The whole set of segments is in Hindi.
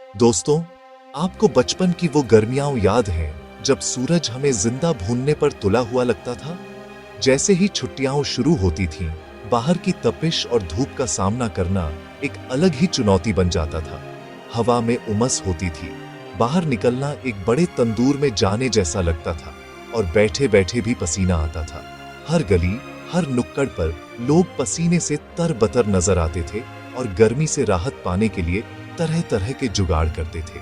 दोस्तों, आपको बचपन की वो गर्मियां याद हैं जब सूरज हमें जिंदा भूनने पर तुला हुआ लगता था? जैसे ही छुट्टियां शुरू होती थीं, बाहर की तपिश और धूप का सामना करना एक अलग ही चुनौती बन जाता था। हवा में उमस होती थी, बाहर निकलना एक बड़े तंदूर में जाने जैसा लगता था और बैठे बैठे भी पसीना आता था। हर गली, हर नुक्कड़ पर लोग पसीने से तरबतर नजर आते थे और गर्मी से राहत पाने के लिए तरह तरह के जुगाड़ करते थे।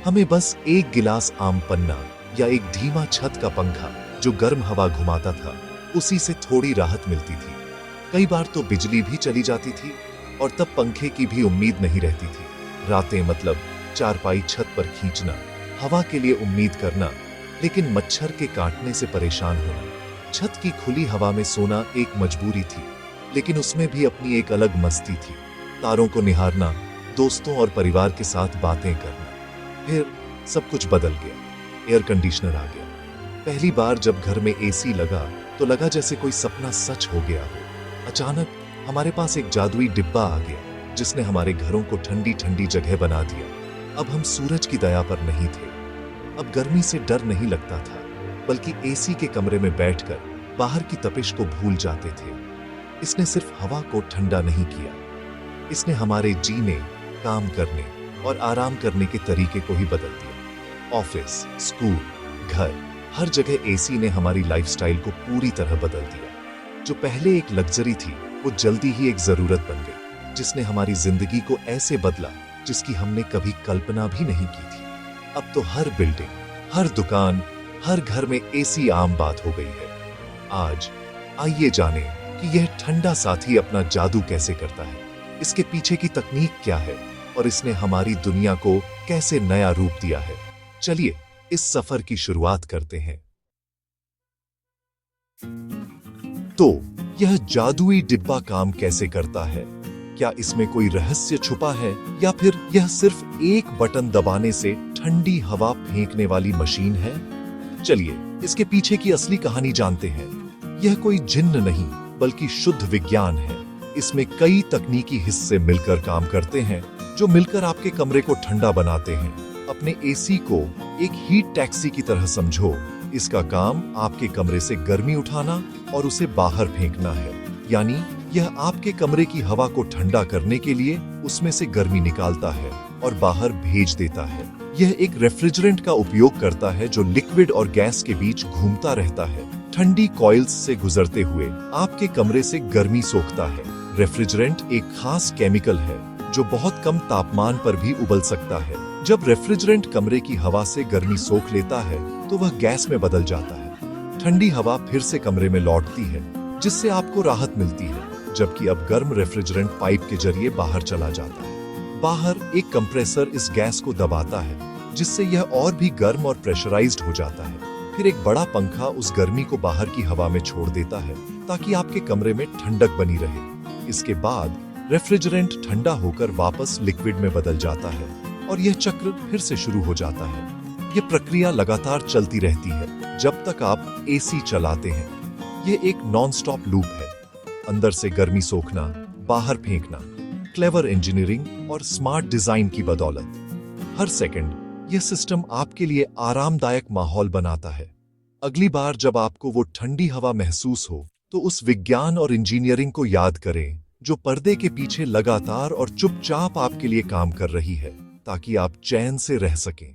हमें बस एक गिलास आम पन्ना या एक धीमा छत का पंखा जो गर्म हवा घुमाता था, उसी से थोड़ी राहत मिलती थी। कई बार तो बिजली भी चली जाती थी और तब पंखे की भी उम्मीद नहीं रहती थी। रातें मतलब चारपाई छत पर खींचना, हवा के लिए उम्मीद करना, लेकिन मच्छर के काटने से परेशान होना। छत की खुली हवा में सोना एक मजबूरी थी, लेकिन उसमें भी अपनी एक अलग मस्ती थी। तारों को निहारना, दोस्तों और परिवार के साथ बातें करना। फिर सब कुछ बदल गया। एयर कंडीशनर आ गया। पहली बार जब घर में एसी लगा तो लगा जैसे कोई सपना सच हो गया हो। अचानक हमारे पास एक जादुई डिब्बा आ गया जिसने हमारे घरों को ठंडी ठंडी जगह बना दिया। अब हम सूरज की दया पर नहीं थे। अब गर्मी से डर नहीं लगता था, बल्कि एसी के कमरे में बैठकर बाहर की तपिश को भूल जाते थे। इसने सिर्फ हवा को ठंडा नहीं किया, इसने हमारे जीने, काम करने और आराम करने के तरीके को ही बदल दिया। ऑफिस, स्कूल, घर, हर जगह एसी ने हमारी लाइफस्टाइल को पूरी तरह बदल दिया। जो पहले एक लग्जरी थी, वो जल्दी ही एक जरूरत बन गई, जिसने हमारी जिंदगी को ऐसे बदला जिसकी हमने कभी कल्पना भी नहीं की थी। अब तो हर बिल्डिंग, हर दुकान, हर घर में एसी आम बात हो गई है। आज आइए जाने कि यह ठंडा साथी अपना जादू कैसे करता है, इसके पीछे की तकनीक क्या है और इसने हमारी दुनिया को कैसे नया रूप दिया है। चलिए इस सफर की शुरुआत करते हैं। तो यह जादुई डिब्बा काम कैसे करता है? क्या इसमें कोई रहस्य छुपा है या फिर यह सिर्फ एक बटन दबाने से ठंडी हवा फेंकने वाली मशीन है? चलिए इसके पीछे की असली कहानी जानते हैं। यह कोई जिन्न नहीं, बल्कि शुद्ध विज्ञान है। इसमें कई तकनीकी हिस्से मिलकर काम करते हैं, जो मिलकर आपके कमरे को ठंडा बनाते हैं। अपने एसी को एक हीट टैक्सी की तरह समझो। इसका काम आपके कमरे से गर्मी उठाना और उसे बाहर फेंकना है। यानी यह आपके कमरे की हवा को ठंडा करने के लिए उसमें से गर्मी निकालता है और बाहर भेज देता है। यह एक रेफ्रिजरेंट का उपयोग करता है जो लिक्विड और गैस के बीच घूमता रहता है। ठंडी कॉइल्स से गुजरते हुए आपके कमरे से गर्मी सोखता है। रेफ्रिजरेंट एक खास केमिकल है जो बहुत कम तापमान पर भी उबल सकता है। जब रेफ्रिजरेंट कमरे की हवा से गर्मी सोख लेता है तो वह गैस में बदल जाता है। ठंडी हवा फिर से कमरे में लौटती है, जिससे आपको राहत मिलती है, जबकि अब गर्म रेफ्रिजरेंट पाइप के जरिए बाहर चला जाता है। बाहर एक कंप्रेसर इस गैस को दबाता है, जिससे यह और भी गर्म और प्रेशराइज्ड हो जाता है। फिर एक बड़ा पंखा उस गर्मी को बाहर की हवा में छोड़ देता है ताकि आपके कमरे में ठंडक बनी रहे। इसके बाद रेफ्रिजरेंट ठंडा होकर वापस लिक्विड में बदल जाता है और यह चक्र फिर से शुरू हो जाता है। यह प्रक्रिया लगातार चलती रहती है जब तक आप एसी चलाते हैं। यह एक नॉन स्टॉप लूप है। अंदर से गर्मी सोखना, बाहर फेंकना, क्लेवर इंजीनियरिंग और स्मार्ट डिजाइन की बदौलत हर सेकंड यह सिस्टम आपके लिए आरामदायक माहौल बनाता है। अगली बार जब आपको वो ठंडी हवा महसूस हो, तो उस विज्ञान और इंजीनियरिंग को याद करें जो पर्दे के पीछे लगातार और चुपचाप आपके लिए काम कर रही है, ताकि आप चैन से रह सकें।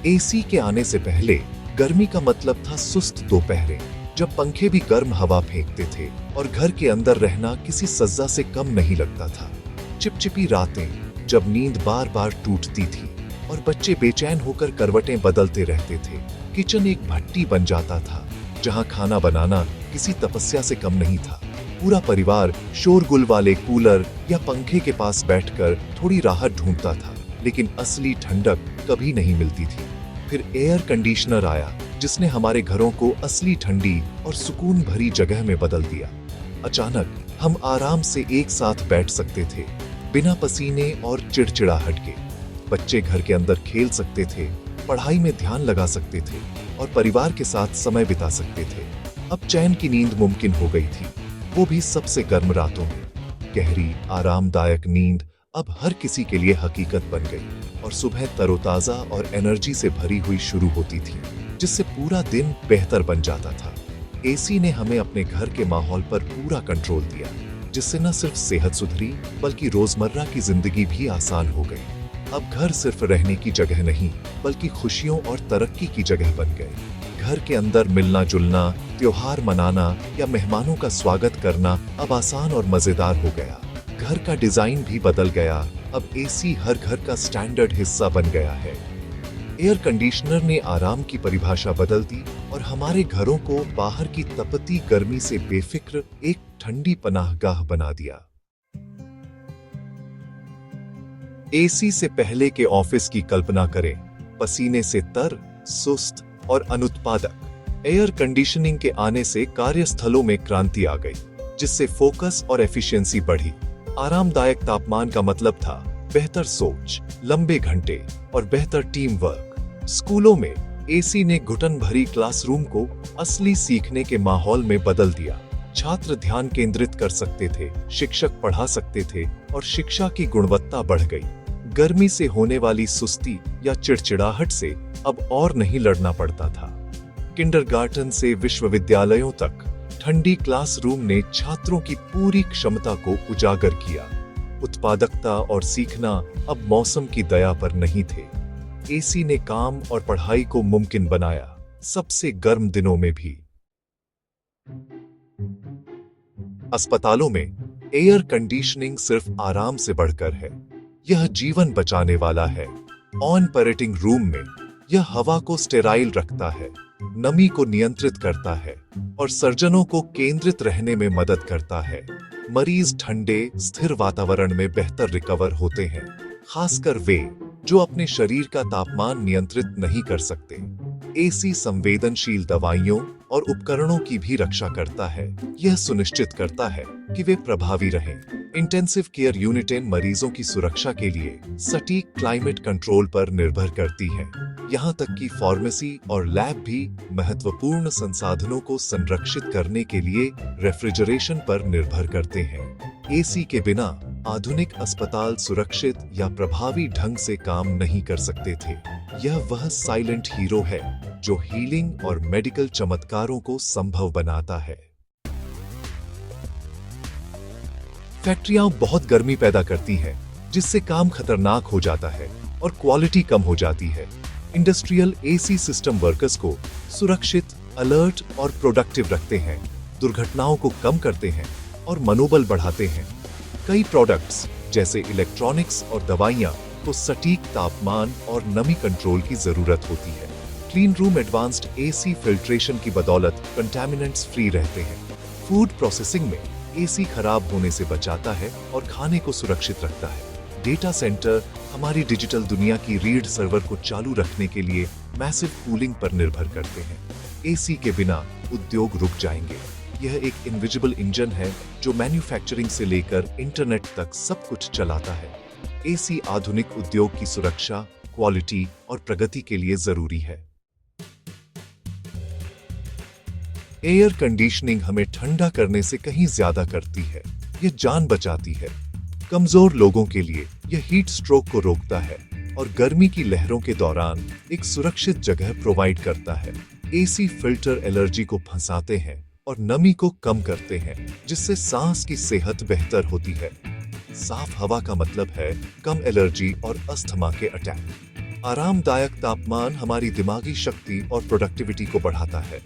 एसी के आने से पहले गर्मी का मतलब था सुस्त दोपहरें, जब पंखे भी गर्म हवा फेंकते थे और घर के अंदर रहना किसी सज्जा से कम नहीं लगता था। चिपचिपी रातें, जब नींद बार बार टूटती थी और बच्चे बेचैन होकर करवटें बदलते रहते थे। किचन एक भट्टी बन जाता था, जहां खाना बनाना किसी तपस्या से कम नहीं था। पूरा परिवार शोरगुल वाले कूलर या पंखे के पास बैठकर थोड़ी राहत ढूंढता था, लेकिन असली ठंडक कभी नहीं मिलती थी। फिर एयर कंडीशनर आया, जिसने हमारे घरों को असली ठंडी और सुकून भरी जगह में बदल दिया। अचानक हम आराम से एक साथ बैठ सकते थे, बिना पसीने और चिड़चिड़ाहट के। बच्चे घर के अंदर खेल सकते थे, पढ़ाई में ध्यान लगा सकते थे और परिवार के साथ समय बिता सकते थे। अब चैन की नींद मुमकिन हो गई थी, वो भी सबसे गर्म रातों में। गहरी, आरामदायक नींद अब हर किसी के लिए हकीकत बन गई और सुबह तरोताजा और एनर्जी से भरी हुई शुरू होती थी, जिससे पूरा दिन बेहतर बन जाता था। एसी ने हमें अपने घर के माहौल पर पूरा कंट्रोल दिया, जिससे न सिर्फ सेहत सुधरी बल्कि रोजमर्रा की जिंदगी भी आसान हो गई। अब घर सिर्फ रहने की जगह नहीं बल्कि खुशियों और तरक्की की जगह बन गए। घर के अंदर मिलना जुलना, त्योहार मनाना या मेहमानों का स्वागत करना अब आसान और मजेदार हो गया। घर का डिजाइन भी बदल गया, अब एसी हर घर का स्टैंडर्ड हिस्सा बन गया है। एयर कंडीशनर ने आराम की परिभाषा बदल दी और हमारे घरों को बाहर की तपती गर्मी से बेफिक्र एक ठंडी पनाहगाह बना दिया। एसी से पहले के ऑफिस की कल्पना करें, पसीने से तर, सुस्त और अनुत्पादक। एयर कंडीशनिंग के आने से कार्यस्थलों में क्रांति आ गई, जिससे फोकस और एफिशिएंसी बढ़ी। आरामदायक तापमान का मतलब था बेहतर सोच, लंबे घंटे और बेहतर टीम वर्क। स्कूलों में एसी ने घुटन भरी क्लासरूम को असली सीखने के माहौल में बदल दिया। छात्र ध्यान केंद्रित कर सकते थे, शिक्षक पढ़ा सकते थे और शिक्षा की गुणवत्ता बढ़ गई। गर्मी से होने वाली सुस्ती या चिड़चिड़ाहट से अब और नहीं लड़ना पड़ता था। किंडरगार्टन से विश्वविद्यालयों तक ठंडी क्लासरूम ने छात्रों की पूरी क्षमता को उजागर किया। उत्पादकता और सीखना अब मौसम की दया पर नहीं थे। एसी ने काम और पढ़ाई को मुमकिन बनाया, सबसे गर्म दिनों में भी। अस्पतालों में एयर कंडीशनिंग सिर्फ आराम से बढ़कर है, यह जीवन बचाने वाला है। ऑपरेटिंग रूम में यह हवा को स्टेराइल रखता है, नमी को नियंत्रित करता है और सर्जनों को केंद्रित रहने में मदद करता है। मरीज ठंडे, स्थिर वातावरण में बेहतर रिकवर होते हैं, खासकर वे जो अपने शरीर का तापमान नियंत्रित नहीं कर सकते। एसी संवेदनशील दवाइयों और उपकरणों की भी रक्षा करता है, यह सुनिश्चित करता है कि वे प्रभावी रहें। इंटेंसिव केयर यूनिटें मरीजों की सुरक्षा के लिए सटीक क्लाइमेट कंट्रोल पर निर्भर करती है। यहाँ तक कि फार्मेसी और लैब भी महत्वपूर्ण संसाधनों को संरक्षित करने के लिए रेफ्रिजरेशन पर निर्भर करते हैं। एसी के बिना आधुनिक अस्पताल सुरक्षित या प्रभावी ढंग से काम नहीं कर सकते थे। यह वह साइलेंट हीरो है जो हीलिंग और मेडिकल चमत्कारों को संभव बनाता है। फैक्ट्रियां बहुत गर्मी पैदा करती हैं, जिससे काम खतरनाक हो जाता है और क्वालिटी कम हो जाती है। इंडस्ट्रियल एसी सिस्टम वर्कर्स को सुरक्षित, अलर्ट और प्रोडक्टिव रखते हैं, दुर्घटनाओं को कम करते हैं और मनोबल बढ़ाते हैं। कई प्रोडक्ट्स जैसे इलेक्ट्रॉनिक्स और दवाइयां को सटीक तापमान और नमी कंट्रोल की जरूरत होती है। Clean room advanced AC filtration की बदौलत कंटामिनेंट्स फ्री रहते हैं। फूड प्रोसेसिंग में एसी खराब होने से बचाता है और खाने को सुरक्षित रखता है। डेटा सेंटर हमारी डिजिटल दुनिया की रीड सर्वर को चालू रखने के लिए मैसिव कूलिंग पर निर्भर करते हैं। एसी के बिना उद्योग रुक जाएंगे। यह एक इनविजिबल इंजन है जो मैन्युफैक्चरिंग से लेकर इंटरनेट तक सब कुछ चलाता है। एसी आधुनिक उद्योग की सुरक्षा, क्वालिटी और प्रगति के लिए जरूरी है। एयर कंडीशनिंग हमें ठंडा करने से कहीं ज्यादा करती है, यह जान बचाती है। कमजोर लोगों के लिए यह हीट स्ट्रोक को रोकता है और गर्मी की लहरों के दौरान एक सुरक्षित जगह प्रोवाइड करता है। एसी फिल्टर एलर्जी को फंसाते हैं और नमी को कम करते हैं, जिससे सांस की सेहत बेहतर होती है। साफ हवा का मतलब है कम एलर्जी और अस्थमा के अटैक। आरामदायक तापमान हमारी दिमागी शक्ति और प्रोडक्टिविटी को बढ़ाता है।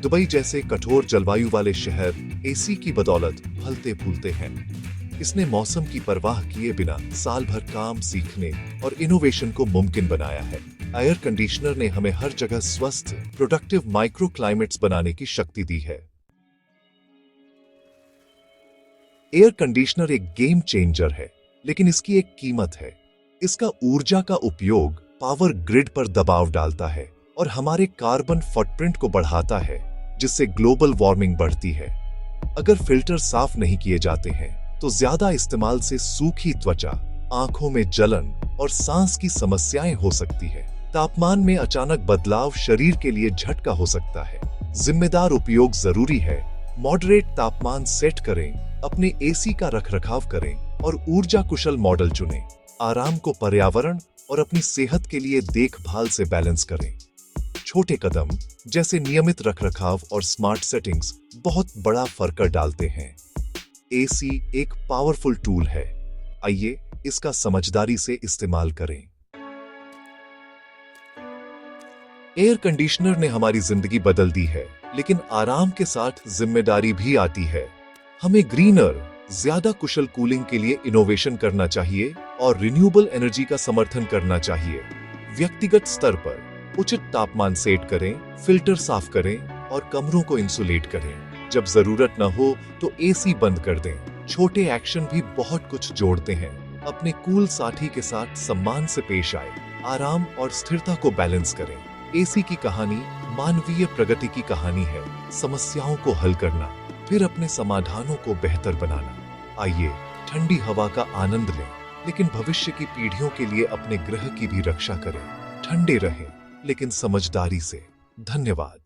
दुबई जैसे कठोर जलवायु वाले शहर एसी की बदौलत फलते फूलते हैं। इसने मौसम की परवाह किए बिना साल भर काम सीखने और इनोवेशन को मुमकिन बनाया है। एयर कंडीशनर ने हमें हर जगह स्वस्थ, प्रोडक्टिव माइक्रो क्लाइमेट्स बनाने की शक्ति दी है। एयर कंडीशनर एक गेम चेंजर है, लेकिन इसकी एक कीमत है। इसका ऊर्जा का उपयोग पावर ग्रिड पर दबाव डालता है और हमारे कार्बन फुटप्रिंट को बढ़ाता है, जिससे ग्लोबल वार्मिंग बढ़ती है। अगर फिल्टर साफ नहीं किए जाते हैं तो ज्यादा इस्तेमाल से सूखी त्वचा, आंखों में जलन और सांस की समस्याएं हो सकती है। तापमान में अचानक बदलाव शरीर के लिए झटका हो सकता है। जिम्मेदार उपयोग जरूरी है। मॉडरेट तापमान सेट करें, अपने एसी का रखरखाव करें और ऊर्जा कुशल मॉडल चुनें। आराम को पर्यावरण और अपनी सेहत के लिए देखभाल से बैलेंस करें। छोटे कदम जैसे नियमित रखरखाव और स्मार्ट सेटिंग्स बहुत बड़ा फर्क डालते हैं। एसी एक पावरफुल टूल है, आइए इसका समझदारी से इस्तेमाल करें। एयर कंडीशनर ने हमारी जिंदगी बदल दी है, लेकिन आराम के साथ जिम्मेदारी भी आती है। हमें ग्रीनर, ज्यादा कुशल कूलिंग के लिए इनोवेशन करना चाहिए और रिन्यूएबल एनर्जी का समर्थन करना चाहिए। व्यक्तिगत स्तर पर उचित तापमान सेट करें, फिल्टर साफ करें और कमरों को इंसुलेट करें। जब जरूरत न हो तो एसी बंद कर दें। छोटे एक्शन भी बहुत कुछ जोड़ते हैं। अपने कूल साथी के साथ सम्मान से पेश आए, आराम और स्थिरता को बैलेंस करें। एसी की कहानी मानवीय प्रगति की कहानी है। समस्याओं को हल करना, फिर अपने समाधानों को बेहतर बनाना। आइए ठंडी हवा का आनंद लें, लेकिन भविष्य की पीढ़ियों के लिए अपने ग्रह की भी रक्षा करें। ठंडे रहें, लेकिन समझदारी से। धन्यवाद।